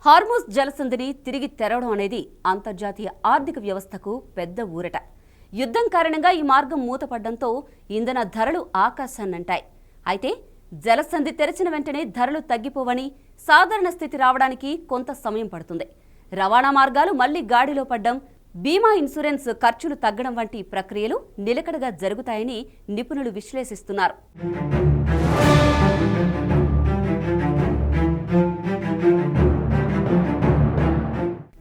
Hormuz జలసంధిని తిరిగి తెరవడం అనేది అంతర్జాతీయ ఆర్థిక వ్యవస్థకు పెద్ద ఊరట. యుద్ధం కారణంగా ఈ మార్గం మూతపడడంతో ఇంధన ధరలు ఆకాశాన్నంటాయి. అయితే జలసంధి తెరిచిన వెంటనే ధరలు తగ్గిపోవని, సాధారణ స్థితి రావడానికి కొంత సమయం పడుతుంది. రవాణా మార్గాలు మళ్లీ గాడిలో పడ్డం, బీమా ఇన్సూరెన్స్ ఖర్చులు తగ్గడం వంటి ప్రక్రియలు నిలకడగా జరుగుతాయని నిపుణులు విశ్లేషిస్తున్నారు.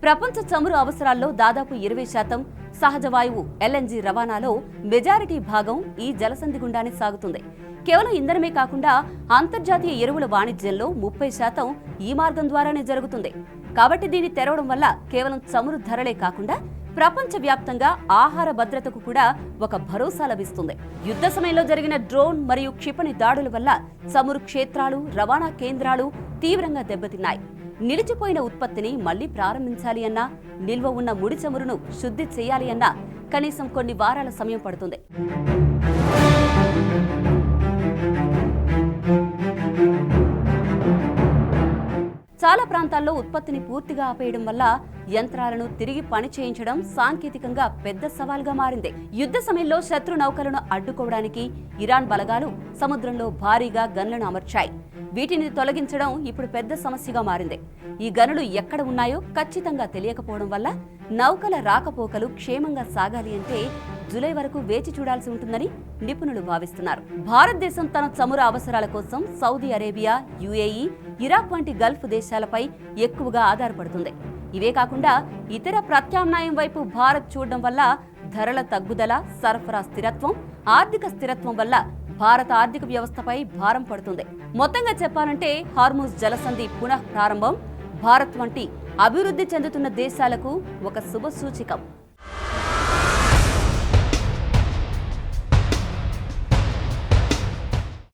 ప్రపంచ చమురు అవసరాల్లో దాదాపు 20% సహజ వాయువు ఎల్ఎన్జీ రవాణాలో మెజారిటీ భాగం ఈ జలసంధి గుండానే సాగుతుంది. కేవలం ఇంధనమే కాకుండా అంతర్జాతీయ ఎరువుల వాణిజ్యంలో 30% ఈ మార్గం ద్వారానే జరుగుతుంది. కాబట్టి దీన్ని తెరవడం వల్ల కేవలం చమురు ధరలే కాకుండా ప్రపంచవ్యాప్తంగా ఆహార భద్రతకు కూడా ఒక భరోసా లభిస్తుంది. యుద్ధ సమయంలో జరిగిన డ్రోన్ మరియు క్షిపణి దాడుల వల్ల చమురు క్షేత్రాలు, రవాణా కేంద్రాలు తీవ్రంగా దెబ్బతిన్నాయి. నిలిచిపోయిన ఉత్పత్తిని మళ్లీ ప్రారంభించాలి అన్నా, నిల్వ ఉన్న ముడి చమురును శుద్ధి చేయాలి అన్నా కనీసం కొన్ని వారాల సమయం పడుతుంది. చాలా ప్రాంతాల్లో ఉత్పత్తిని పూర్తిగా ఆపేయడం వల్ల యంత్రాలను తిరిగి పని చేయించడం సాంకేతికంగా పెద్ద సవాల్గా మారింది. యుద్ధ సమయంలో శత్రు నౌకలను అడ్డుకోవడానికి ఇరాన్ బలగాలు సముద్రంలో భారీగా గన్లను అమర్చాయి. వీటిని తొలగించడం ఇప్పుడు పెద్ద సమస్యగా మారింది. ఈ గనులు ఎక్కడ ఉన్నాయో ఖచ్చితంగా తెలియకపోవడం వల్ల నౌకల రాకపోకలు క్షేమంగా సాగాలి అంటే జూలై వరకు వేచి చూడాల్సి ఉంటుందని నిపుణులు భావిస్తున్నారు. భారతదేశం తన చమురు అవసరాల కోసం సౌదీ అరేబియా, యుఏఈ, ఇరాక్ వంటి గల్ఫ్ దేశాలపై ఎక్కువగా ఆధారపడుతుంది. ఇవే కాకుండా ఇతర ప్రత్యామ్నాయం వైపు భారత్ చూడడం వల్ల ధరల తగ్గుదల, సరఫరా స్థిరత్వం, ఆర్థిక స్థిరత్వం వల్ల భారత ఆర్థిక వ్యవస్థపై భారం పడుతుంది. మొత్తంగా చెప్పాలంటే హార్మూజ్ జలసంధి పునః ప్రారంభం భారత్ వంటి అభివృద్ధి చెందుతున్న దేశాలకు ఒక శుభ సూచికం.